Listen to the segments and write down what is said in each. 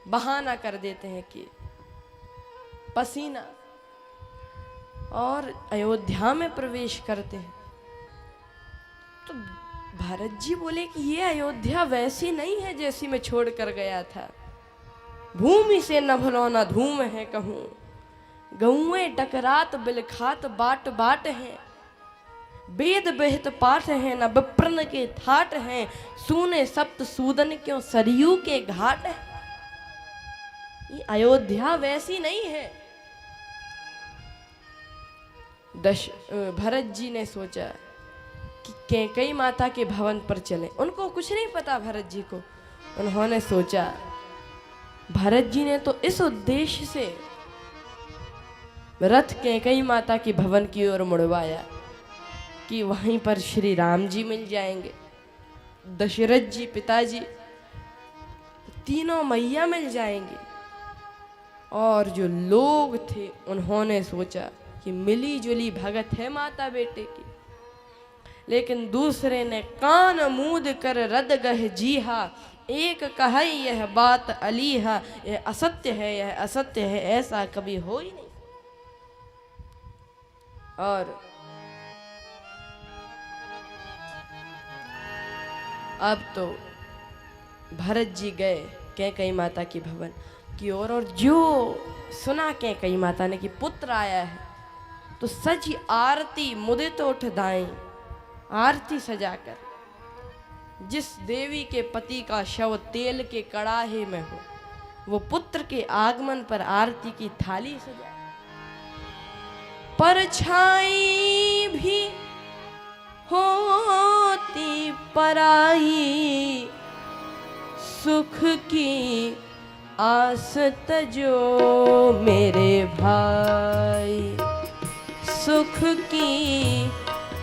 बहाना कर देते हैं कि पसीना, और अयोध्या में प्रवेश करते हैं। तो भरत जी बोले कि ये अयोध्या वैसी नहीं है जैसी मैं छोड़ कर गया था। भूमि से न भलौना धूम है कहूँ, गौएं टकरात बिलखात बाट बाट हैं। वेद बहित पाठ है न विप्रन के थाट हैं, सूने सप्त सूदन क्यों सरयू के घाट है। ये अयोध्या वैसी नहीं है। भरत जी ने सोचा कि कैकेयी माता के भवन पर चलें। उनको कुछ नहीं पता भरत जी को। उन्होंने सोचा, भरत जी ने तो इस उद्देश्य से रथ कैकेयी माता के भवन की ओर मुड़वाया कि वहीं पर श्री राम जी मिल जाएंगे, दशरथ जी पिताजी, तीनों मैया मिल जाएंगे। और जो लोग थे उन्होंने सोचा कि मिली जुली भगत है माता बेटे की। लेकिन दूसरे ने कान मूद कर रद गह जीहा, एक कहे यह बात अलीहा, यह असत्य है, यह असत्य है, ऐसा कभी हो ही नहीं। और अब तो भरत जी गए कैकेयी माता की भवन की ओर, और जो सुना कैकेयी माता ने कि पुत्र आया है, तो सजी आरती मुदित उठ दाएं, आरती सजाकर जिस देवी के पति का शव तेल के कड़ाहे में हो, वो पुत्र के आगमन पर आरती की थाली सजाए। परछाई भी होती पराई, सुख की आस तजो मेरे भाई, सुख की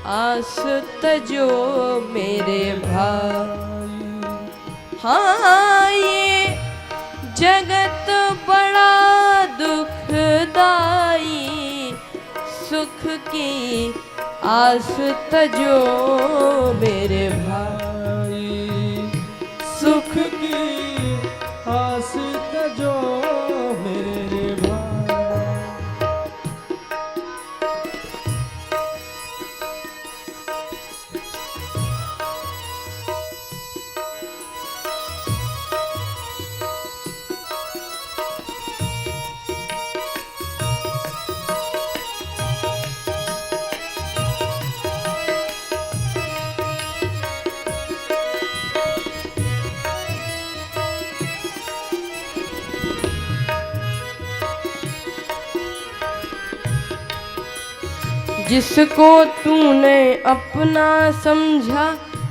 आस तजो मेरे भाई। हाँ ये जगत बड़ा दुखदाई, सुख की आस तजो मेरे भाई, सुख की आस तजो मेरे भाई। जिसको तूने अपना समझा,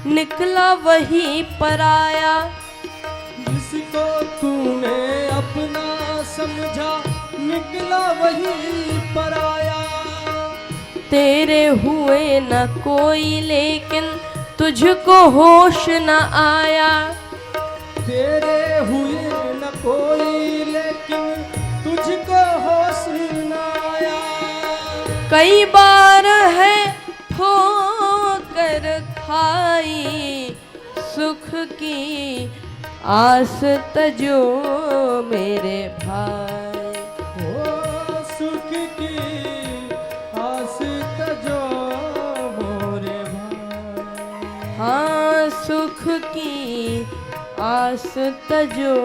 निकला वही पराया। जिसको तूने अपना समझा, निकला वही पराया। तेरे हुए न कोई लेकिन तुझको होश न आया। तेरे हुए न कोई लेकिन तुझको होश न आया। कई बार है ठोकर खाई, सुख की आस तजो मेरे भाई। ओ सुख की आस तजो मोरे भाई। हाँ सुख की आस तजो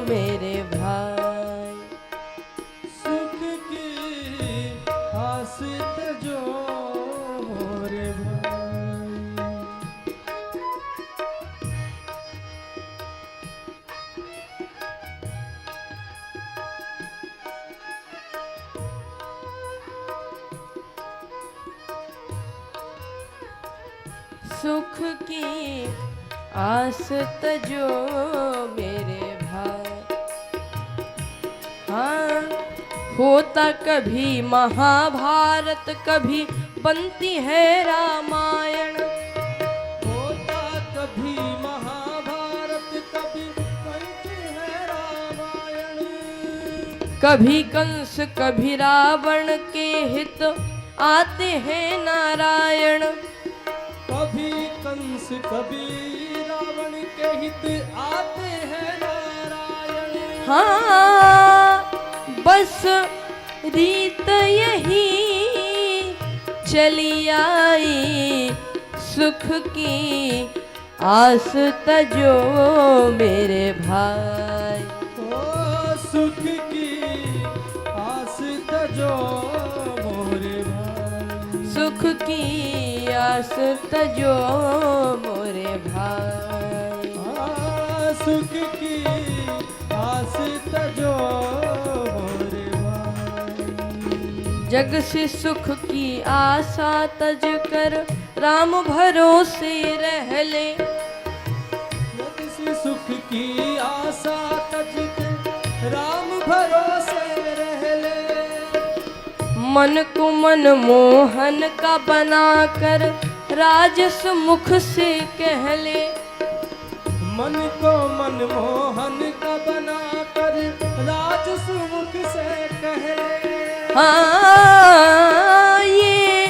मेरे भाई। सुख की आस तजो मोरे भाई। सुख की आस तजो मेरे भाई। हाँ होता कभी महाभारत, कभी बनती है रामायण। होता कभी महाभारत, कभी बनती है रामायण। कभी कंस कभी रावण के हित आते हैं नारायण। कभी कंस कभी रावण के हित आते हैं नारायण। हाँ बस रीत यही चली आई, सुख की आस तजो मेरे भाई। ओ सुख की आस तजो मोरे भाई, सुख की आस तजो मोरे भाई। सुख की आस तजो मोरे भाई। जग से सुख की आशा तज कर राम भरोसे रह ले। जग से सुख की आशा तज कर राम भरोसे रह ले। मन को मन मोहन का बनाकर राजस मुख से कह ले। मन को मन मोहन का बनाकर राजस मुख से कह ले। हाँ ये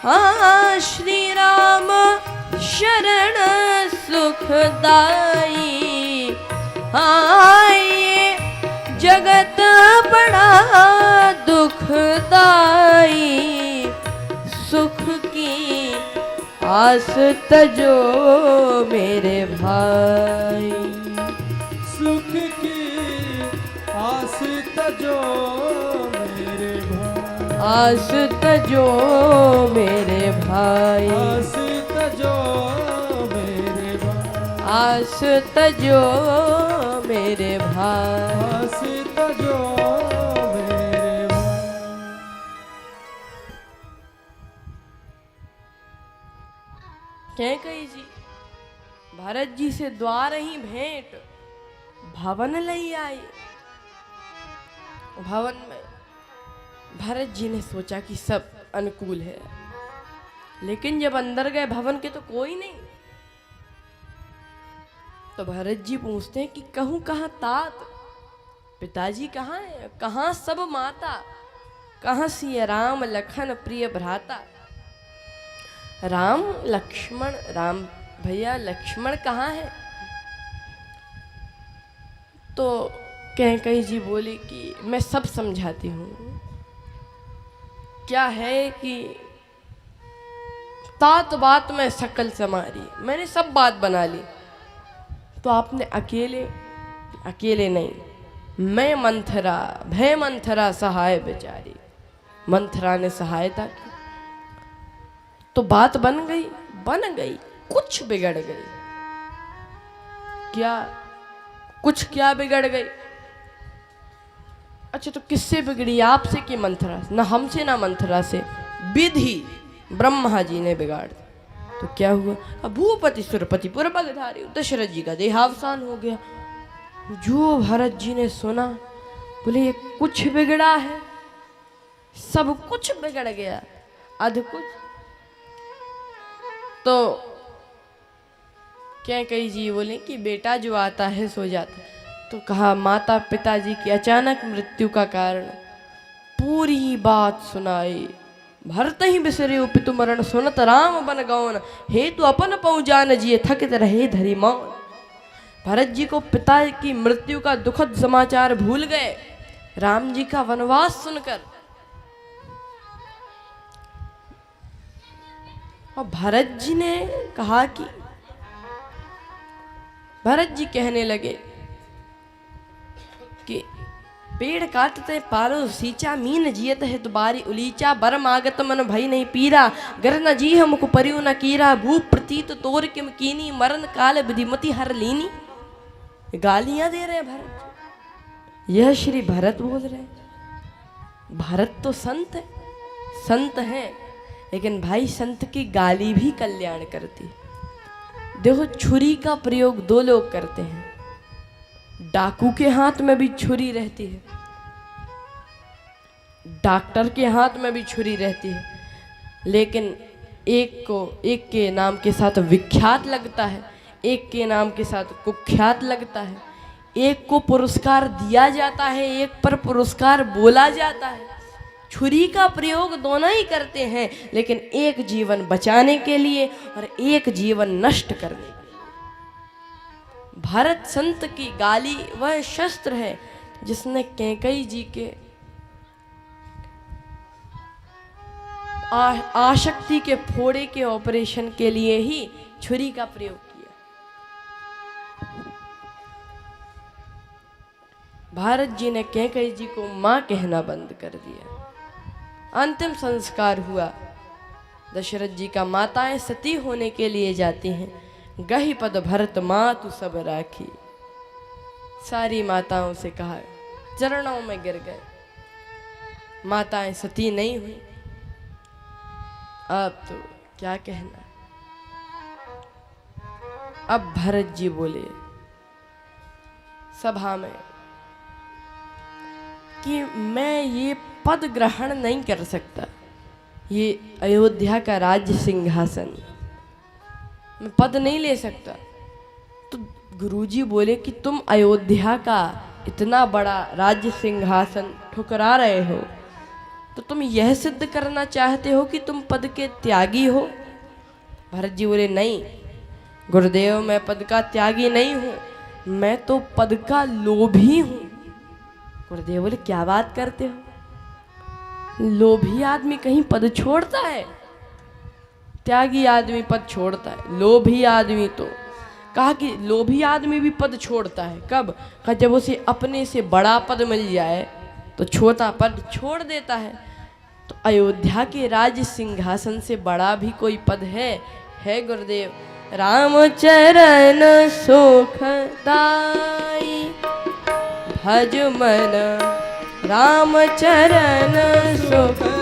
हाँ श्री राम शरण सुखदाई। हाँ ये जगत बड़ा दुखदाई, सुख की आस तजो मेरे भाई। सुख की आस तजो मेरे भाई। आस तजो मेरे भाई। आस तजो मेरे भाई। आस तजो मेरे भाई। आस तजो मेरे भाई। क्या कही जी भरत जी से द्वार ही भेंट भवन लई आई। भवन में भरत जी ने सोचा कि सब अनुकूल है, लेकिन जब अंदर गए भवन के तो कोई नहीं। तो भरत जी पूछते हैं कि कहूँ कहाँ तात, पिताजी कहाँ है, कहाँ सब माता, कहाँ सिया राम लखन प्रिय भ्राता। राम लक्ष्मण, राम भैया लक्ष्मण कहाँ है। तो कैकेयी जी बोली कि मैं सब समझाती हूँ। क्या है कि तात बात में शकल समारी, मैंने सब बात बना ली। तो आपने अकेले नहीं, मैं मंथरा भय मंथरा सहाय बेचारी, मंथरा ने सहायता की तो बात बन गई, कुछ बिगड़ गई। क्या बिगड़ गई। अच्छा तो किससे बिगड़ी, आपसे कि मंथरा से? ना हमसे ना मंथरा से, विधि ब्रह्मा जी ने बिगाड़ दी। तो क्या हुआ, अब भूपति सुरपति पुरबलधारी दशरथ जी का देहावसान हो गया। जो भरत जी ने सुना बोले ये कुछ बिगड़ा है, सब कुछ बिगड़ गया, अध कुछ। तो कैकेयी जी बोले कि बेटा जो आता है सो जाता है। तो कहा माता पिताजी की अचानक मृत्यु का कारण पूरी बात सुनाई। भरत ही बिसरे पितु मरण, सुनत राम बन गौन, हे तू अपन पहुँचान जिए थकित रहे धरी मौन। भरत जी को पिता की मृत्यु का दुखद समाचार भूल गए राम जी का वनवास सुनकर। और भरत जी ने कहा कि भरत जी कहने लगे कि पेड़ काटते पालो सींचा, मीन जियत है तुम्हारी उलीचा, बर मागत मन भई नहीं पीरा, गर न जी हमको परियो न कीरा, भूप प्रतीत तोर किम कीनी, मरण काल विधिमति हर लीनी। गालियां दे रहे हैं भरत, यह श्री भरत बोल रहे हैं। भरत तो संत है, संत है, लेकिन भाई संत की गाली भी कल्याण करती। देखो छुरी का प्रयोग दो लोग करते हैं, डाकू के हाथ में भी छुरी रहती है, डॉक्टर के हाथ में भी छुरी रहती है, लेकिन एक के नाम के साथ विख्यात लगता है, एक के नाम के साथ कुख्यात लगता है। एक को पुरस्कार दिया जाता है, एक पर पुरस्कार बोला जाता है। छुरी का प्रयोग दोनों ही करते हैं, लेकिन एक जीवन बचाने के लिए और एक जीवन नष्ट करने के लिए। भारत संत की गाली वह शस्त्र है जिसने कैकेयी जी के आशक्ति के फोड़े के ऑपरेशन के लिए ही छुरी का प्रयोग किया। भारत जी ने कैकेयी जी को मां कहना बंद कर दिया। अंतिम संस्कार हुआ। दशरथ जी का माताएं सती होने के लिए जाती हैं। गही पद भरत मातु सब राखी। सारी माताओं से कहा, चरणों में गिर गए। माताएं सती नहीं हुई। अब तो क्या कहना। अब भरत जी बोले सभा में कि मैं ये पद ग्रहण नहीं कर सकता। ये अयोध्या का राज्य सिंहासन, मैं पद नहीं ले सकता। तो गुरुजी बोले कि तुम अयोध्या का इतना बड़ा राज्य सिंहासन ठुकरा रहे हो, तो तुम यह सिद्ध करना चाहते हो कि तुम पद के त्यागी हो। भरत जी बोले नहीं गुरुदेव, मैं पद का त्यागी नहीं हूं, मैं तो पद का लोभी हूं। गुरुदेव बोले क्या बात करते हो, लोभी आदमी कहीं पद छोड़ता है? त्यागी आदमी पद छोड़ता है, लोभी आदमी तो कहा कि लोभी आदमी भी पद छोड़ता है। कब? कहा जब उसे अपने से बड़ा पद मिल जाए तो छोटा पद छोड़ देता है। तो अयोध्या के राज्य सिंहासन से बड़ा भी कोई पद है गुरुदेव। राम चरण सुखदाई भज मन, राम चरण सुख